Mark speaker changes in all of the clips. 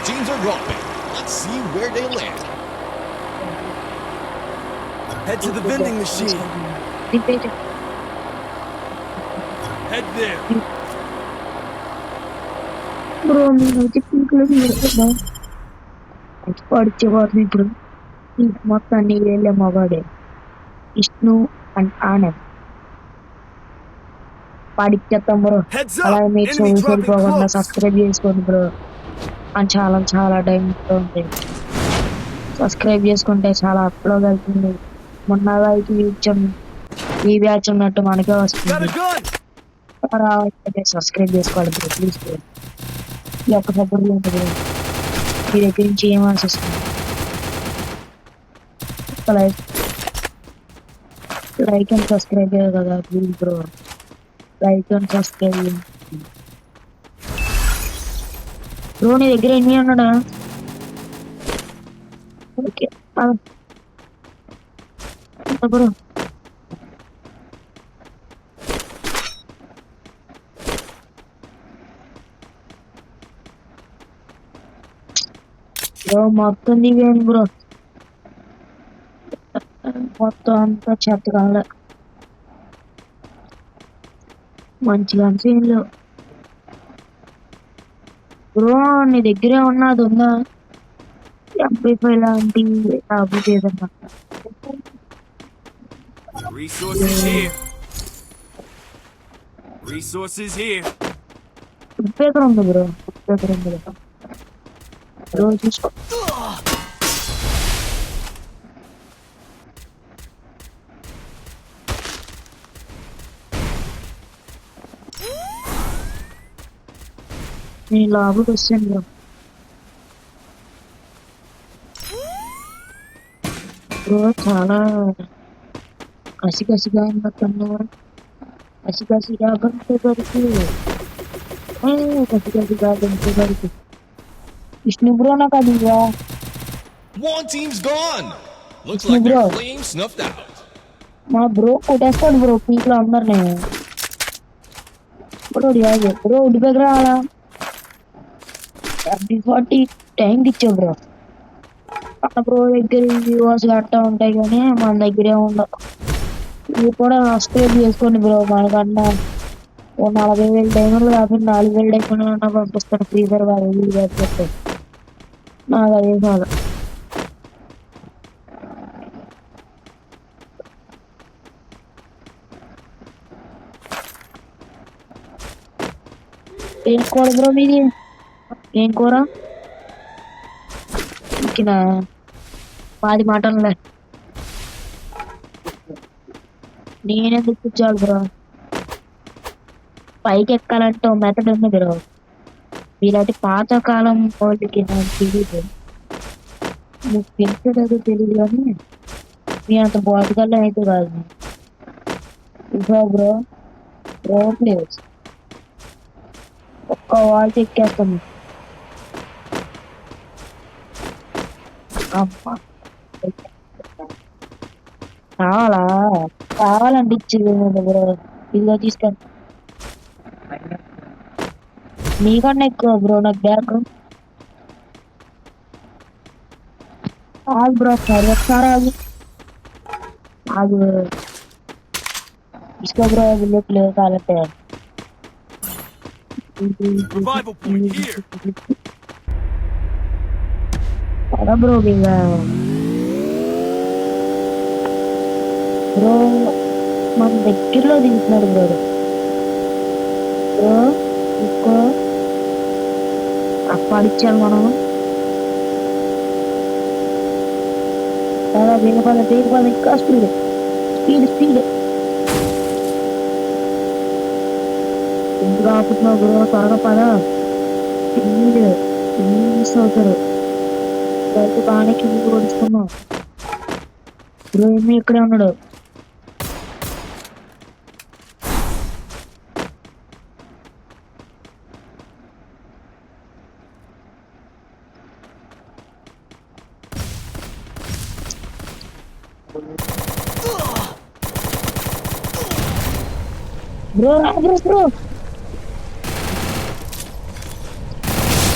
Speaker 1: teams are dropping. Let's see where they land.
Speaker 2: Head to the vending machine. Head there.
Speaker 3: Bro నేనైతే పింక్లో పడిచేవాడిని ఇప్పుడు మొత్తం నీళ్ళే మగాడే విష్ణు అండ్ ఆనంద్ పాడిచ్చేస్తాం బ్రో.
Speaker 2: Heads
Speaker 3: అలాగే
Speaker 2: up.
Speaker 3: మీరు
Speaker 2: Enemy dropping
Speaker 3: వెళ్ళిపోకుండా
Speaker 2: close.
Speaker 3: సబ్స్క్రైబ్ చేసుకోండి బ్రో. అని చాలా చాలా టైం ఉంది. సబ్స్క్రైబ్ చేసుకుంటే చాలా అప్లోడ్ అవుతుంది. మొన్న అయితే ఇచ్చాం ఈ బ్యాచ్ ఉన్నట్టు మనకే
Speaker 2: Got
Speaker 3: వస్తుంది.
Speaker 2: a gun.
Speaker 3: రావాలంటే సబ్స్క్రైబ్ చేసుకోవాలి బ్రో ప్లీజ్ బ్రో. ఈ ఒక్క సపోర్ట్ ఉంటుంది మీ దగ్గర నుంచి ఏం ఆశిస్తుంది. లైక్ అండ్ సబ్స్క్రైబ్ కదా please bro. Like and subscribe bro. నీ దగ్గర ఎన్ని ఉన్నాడా? Okay bro. బ్రో మొత్తం దిగాను బ్రో. మొత్తం అంతా చెత్తగా మంచిగా అనిపించలేదు బ్రో. నీ దగ్గరే ఉన్నది ఉందా ఎంపీ5 లాంటి లేకపోతే ఏదన్నా
Speaker 2: Resources here. Resources here.
Speaker 3: Food paper ఉంది బ్రో. ఫుడ్ పేపర్ ఉంది కదా బ్రో చూసుకో. నేను లోపలికి వస్తాను బ్రో. బ్రో చాలా కసిగా ఉన్నట్టున్నారు. కసిగా గంటేసరికి కసిగా గంటేసరికి విష్ణు బ్రో నాకు అది
Speaker 1: One team's gone. Looks
Speaker 3: It's
Speaker 1: like
Speaker 3: me,
Speaker 1: their
Speaker 3: bro.
Speaker 1: flame snuffed out.
Speaker 3: మా బ్రో కొట్టేస్తాడు బ్రో పీక్ లో అందరినీ. బ్రో బ్రో ఉడి దగ్గర రావాలా 40 టైం ఇచ్చావు బ్రో. మన బ్రో దగ్గర వ్యూవర్స్ గట్టా ఉంటాయి కానీ మన దగ్గరే ఉండవు. మీరు కూడా సబ్స్క్రైబ్ చేసుకోండి బ్రో. మనకన్నా 40,000 డైమండ్లు కాకుండా 4,000 డైమండ్లు పంపిస్తాను ఫ్రీ ఫైర్ వాళ్ళు. నాకు అదే కాదు. ఏం కూర బ్రో మీది? ఏం కూర? చికెనా? మాది మటన్లే. నేనెందుకు కూర్చోవాలి బ్రో? పైకి ఎక్కాలంటే మెథడ్ ఉంది బ్రో. ఇలాంటి పాతకాలం వాళ్ళకి నాకు తెలియదు. నీకు తెలిసేదో తెలియదు కానీ నేను అంత బాటికల్లో అయితే కాదు. బ్రో బ్రో ప్లేస్ ఒక్క వాళ్ళకి ఎక్కేస్తాను. అమ్మా కావాలంటే ఇచ్చింది బ్రో. ఇదిగో తీసుకోండి. నీకన్నా ఎక్కువ బ్రో నాకు బ్యాగ్. ఆగు బ్రో ఒకసారి ఆగు తీసుకో బ్రో. బుల్లెట్ లేదు కావాలంటే
Speaker 2: Revival point here.
Speaker 3: కదా బ్రో. బ్రో మన దగ్గరలో దిగుతున్నాడు బ్రో. బ్రో ఇంకో అప్పాడిచ్చాను మనం. వేగపాల ఇంకా స్పీడ్. ఎందుకు ఆపుతున్నావు బ్రో? త్వరగా పద. మిస్ అవుతారు. బయట బాగానే కిందికి పడుచుకున్నావు బ్రో. ఏమి ఇక్కడే ఉన్నాడు బ్రో.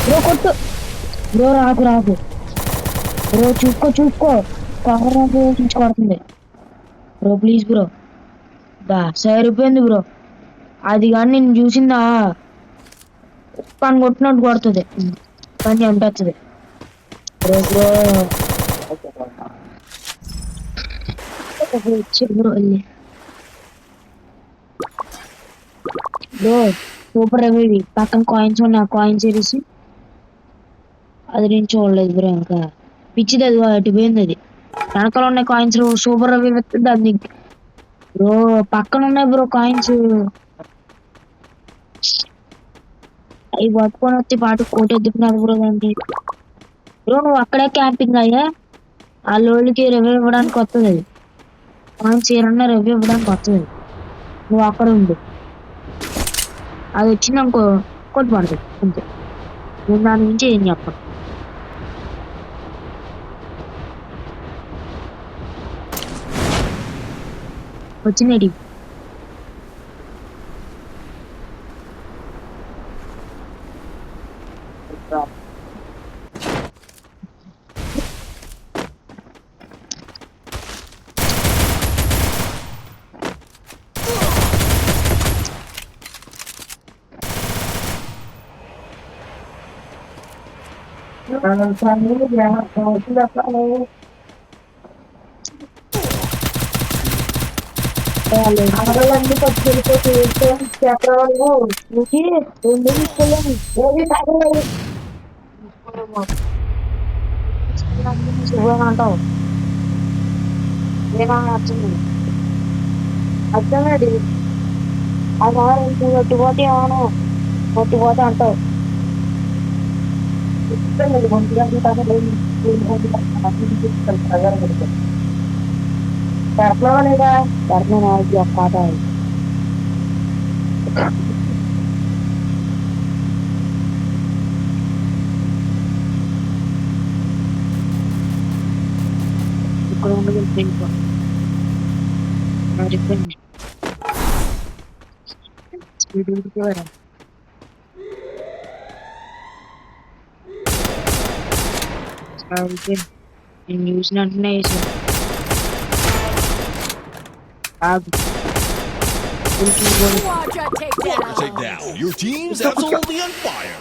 Speaker 3: బ్రో కొట్టు. బ్రో రాకు రాకు బ్రో, చూసుకో కవర్ ఉపయోగించుకోడుతుంది బ్రో, ప్లీజ్ బ్రో. సరిపోయింది బ్రో, అది కానీ నేను చూసిందా పని కొట్టినట్టు కొడుతుంది, పని అనిపిస్తుంది బ్రో. బ్రో బ్రో సూపర్ అవి పక్కన కాయిన్స్ ఉన్నాయి, కాయిన్స్ వేసి అది నేను చూడలేదు బ్రో. ఇంకా పిచ్చిది అది, అటు పోయింది అది. వెనకాల ఉన్నాయి కాయిన్స్ సూపర్ అవి దాన్ని బ్రో, పక్కన ఉన్నాయి బ్రో కాయిన్స్, అవి పట్టుకొని వచ్చి పాటు కోట ఎద్దుకున్నారు బ్రో. దాన్ని బ్రో నువ్వు అక్కడే క్యాంపింగ్ అయ్యా, ఆ లోళ్ళకి రివ్యూ ఇవ్వడానికి వస్తుంది అది, కాయిన్స్ ఏరన్నా రివ్యూ ఇవ్వడానికి వస్తుంది, నువ్వు అక్కడ ఉండు, అది వచ్చిందనుకో కొట్టు పడుతుంది అంతే, నేను దాని గురించి ఏం చెప్పను. వచ్చింది అన్ని పట్టుకెళ్ళిపోతే అంటావు వచ్చింది అర్థమేది, అది ఒట్టిపోతే ఏమను ఒట్టిపోతే అంటావు. లేదా కర్మ పాట ఇక్కడ ఉండదు నేను చూసినట్టునే వేసాను.
Speaker 4: Quadra
Speaker 1: Take
Speaker 4: takedown.
Speaker 1: down. Your team's absolutely on fire.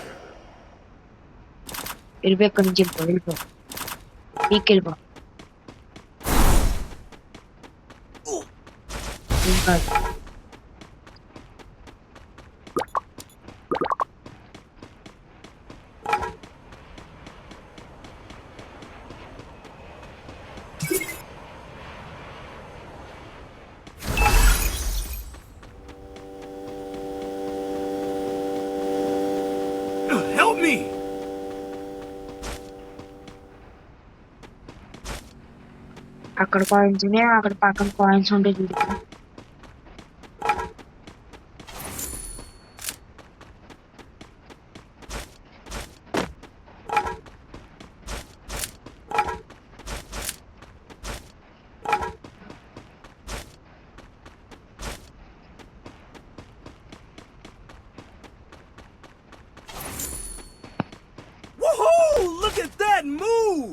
Speaker 3: వెళ్ళిపో, ఎక్కడి నుంచి వెళ్ళిపో నీకెళ్ళిపో.
Speaker 2: Help me!
Speaker 3: అక్కడ కాయిన్స్ ఉన్నాయి, అక్కడ పక్కన కాయిన్స్ ఉంటాయి చూడు.
Speaker 2: Woohoo! Look at that move!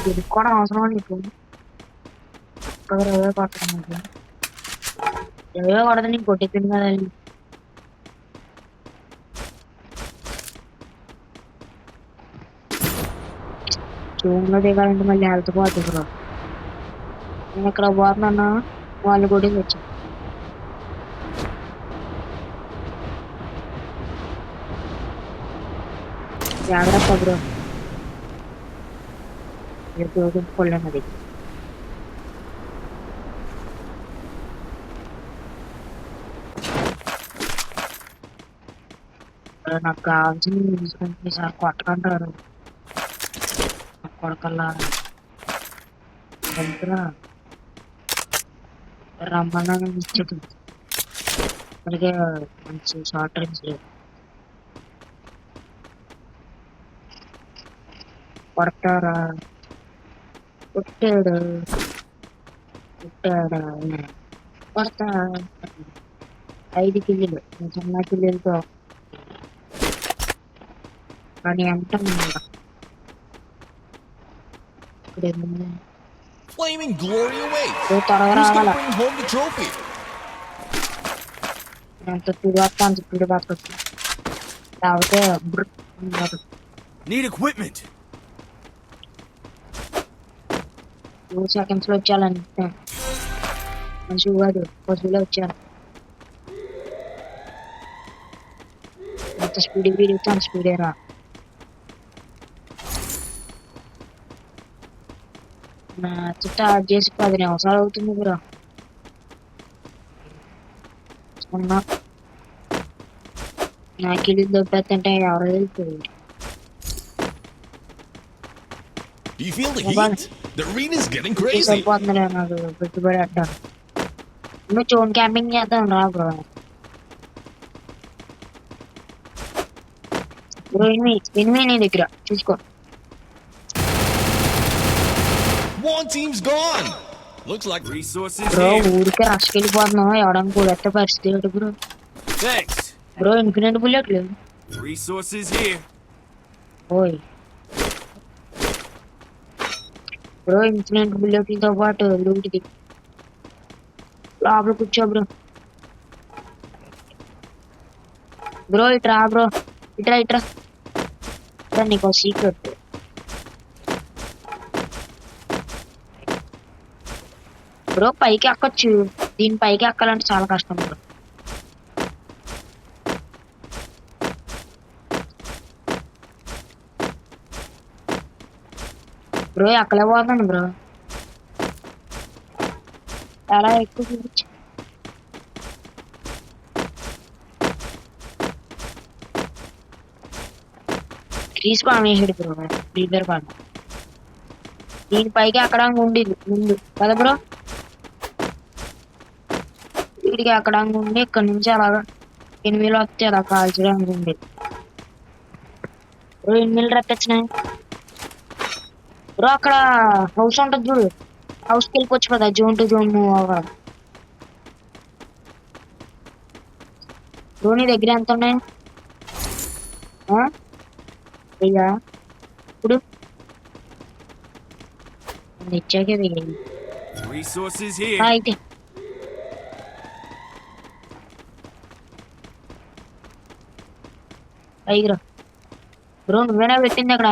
Speaker 3: గెలుపుకోవడం అవసరం నీకు, ఎవరో పడతాను నీకు, ఎవరో పడతా నీకు కొట్టేపింది కదా. జూమ్లో దిగాలంటే మళ్ళీ హెల్త్ పోతుంది బ్రో. నేను ఇక్కడ పోతున్నా, వాళ్ళు కూడా వచ్చి జాగ్రత్త బ్రో, ఉపయోగించుకోలేము. నాకు కావాల్సింది తీసుకుంటే సార్ కొట్టకంటారు కొడకల్లా రమ్మన్నా ఇచ్చేది, అలాగే మంచి షార్ట్ రేంజ్ లేదు. కొడతారా, కొట్టాడు కొడతా. 5 కిల్లులు, చిన్న కిల్లులతో కానీ అంటున్నా
Speaker 1: Flaming glory awaits.
Speaker 3: త్వరగా
Speaker 1: Who's
Speaker 3: రావాల
Speaker 1: gonna bring home the trophy?
Speaker 3: అంత తిరుగుతాను స్పీడ్ పట్టుకొచ్చి లేకపోతే
Speaker 2: Need equipment.
Speaker 3: 2 seconds లో వచ్చేయాలంటే మంచిగా కాదు పశువులో వచ్చాను అంత స్పీడ్ వీడితే అంత స్పీడే రా నా స్టార్ట్ చేసి 10 నిమిషాలు అవుతుంది బ్రో నాకు ఇల్లు దొబ్బెత్తంటే ఎవరు వెళ్తుంది
Speaker 1: Do you feel the heat? The arena's getting crazy.
Speaker 3: సరిపోతుందిలే నాకు పెట్టుబడి అడ్డాను నువ్వు చోన్ క్యాంపింగ్ చేద్దాం రా బ్రో బ్రో ఎనిమి నీ దగ్గర చూసుకో
Speaker 1: One team's gone. Looks like
Speaker 2: Resources
Speaker 3: bro
Speaker 2: here.
Speaker 3: ఊరికే రష్కి వెళ్ళిపోతున్నావు ఎవడానికి కూడా ఎత్త పరిస్థితి ఏంటి బ్రో
Speaker 2: Thanks.
Speaker 3: బ్రో ఇన్ఫినిట్ బుల్లెట్లు
Speaker 2: Resources here.
Speaker 3: ఓయ్ బ్రో ఇన్ఫినిట్ బుల్లెట్లతో పాటు లూటిది లోపల కూర్చో బ్రో బ్రో ఇట్రా బ్రో ఇట్రా నీకు సీక్రెట్ బ్రో పైకి ఎక్కొచ్చు దీని పైకి ఎక్కాలంటే చాలా కష్టం బ్రో బ్రో ఎక్కలేకపోతున్నాను బ్రో చాలా ఎక్కువ చూపించు తీసుకోవడం వేసాడు బ్రో ప్రీపేర్ పడ్డ దీని పైకి ఎక్కడానికి ఉండేది ముందు కదా బ్రో వీడికి ఎక్కడానికి ఉండి ఇక్కడ నుంచి అలాగా 8 వస్తే అలా కాల్చడానికి ఉండేది బ్రో 8 రప్పించినాయి బ్రో అక్కడ హౌస్ ఉంటుంది చూడు హౌస్కి వెళ్ళిపోవచ్చు కదా జోన్ టు జోన్ మూవ్ అవ్వాలి బ్రో నీ దగ్గర ఎంత ఉన్నాయి అయ్యా ఇప్పుడు ఇచ్చాకే దిగింది
Speaker 2: Resources here.
Speaker 3: అయితే పైకిరా బ్రో నువ్వేనా పెట్టింది అక్కడ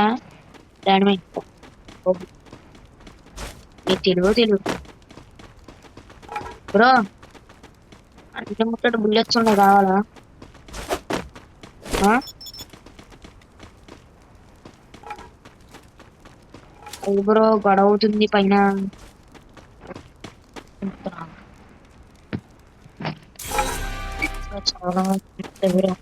Speaker 3: డాడీ నీకు తెలియదు బ్రో అంటే ముట్టడు బుల్లెట్స్ ఉన్నాయి కావాలా బ్రో గొడవ అవుతుంది పైన చాలా బ్రో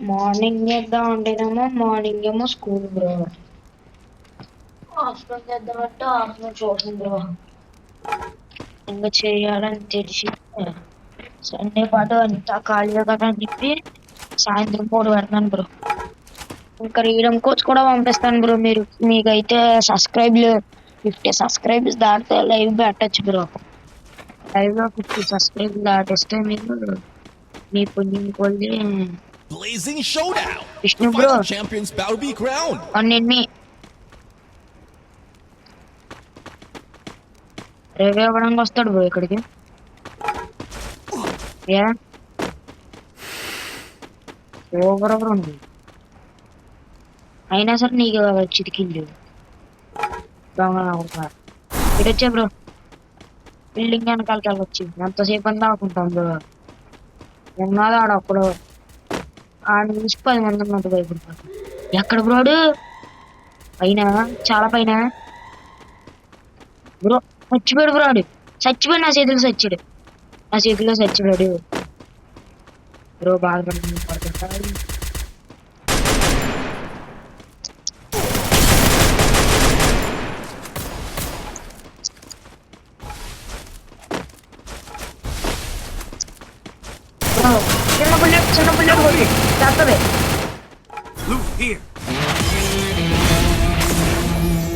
Speaker 3: మార్నింగ్ చేద్దాం అంటేనేమో మార్నింగ్ ఏమో స్కూల్ బ్రో ఆఫ్టర్నూన్ చేద్దామంటే ఆఫ్టర్నూన్ చూస్తుంది బ్రో ఇంకా చేయాలని తెలిసి సండే పాటు అంతా ఖాళీగా కదా అని చెప్పి సాయంత్రం పూట పెడతాను బ్రో ఇంకా రీడమ్ కోచ్ కూడా పంపిస్తాను బ్రో మీకైతే 50 సబ్స్క్రైబ్స్ దాటితే లైవ్ పెట్టచ్చు బ్రో లైవ్ లో 50 సబ్స్క్రైబ్స్ దాటిస్తే మీరు మీ పుణ్యం కొద్ది
Speaker 1: blazing showdown.
Speaker 3: Vishnu
Speaker 1: The
Speaker 3: bro.
Speaker 1: final champions bout to be crowned.
Speaker 3: అన్ని రేవే అవ్వడానికి వస్తాడు బ్రో ఇక్కడికి ఏ ఓవర్ ఉంది అయినా సరే నీకు చితికిండు దొంగ ఇటు వచ్చే బ్రో బిల్డింగ్ వెనకాలకి వెళ్ళొచ్చి ఎంతసేపు అంతా ఆడుకుంటాం బ్రో ఉన్నది ఆడప్పుడు ఆడ నుంచి 10 మంది ఉన్నట్టు భయపడతారు ఎక్కడ బ్రోడు పైన చాలా పైన బ్రో చచ్చిపోయాడు బ్రోడు చచ్చిపోయాడు నా చేతిలో చచ్చిపోయాడు బ్రో బాగా పడుతుంటాడు చిన్న బుల్లెట్ కొట్టి చేస్తుంది
Speaker 2: Loot here.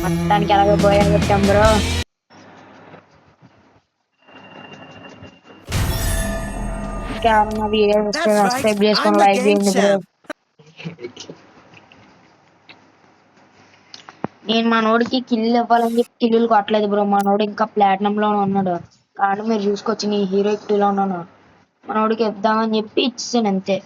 Speaker 3: మొత్తానికి అలాగే పోయా పెట్టాం బ్రో ఇంకేమన్నా వీడియో వస్తే
Speaker 2: That's right.
Speaker 3: సబ్స్క్రైబ్ చేసుకొని
Speaker 2: I'm the
Speaker 3: లైక్
Speaker 2: game
Speaker 3: చేయండి బ్రో.
Speaker 2: champ.
Speaker 3: నేను మనోడికి కిల్ ఇవ్వాలని చెప్పి కిల్లులు కొట్టలేదు బ్రో. మనోడు ఇంకా ప్లాటినం లోనే ఉన్నాడు. కానీ మీరు చూసుకోవచ్చు, నీ హీరో 2 లో ఉన్నాను. మనోడికి ఇద్దామని చెప్పి ఇచ్చేసాను అంతే.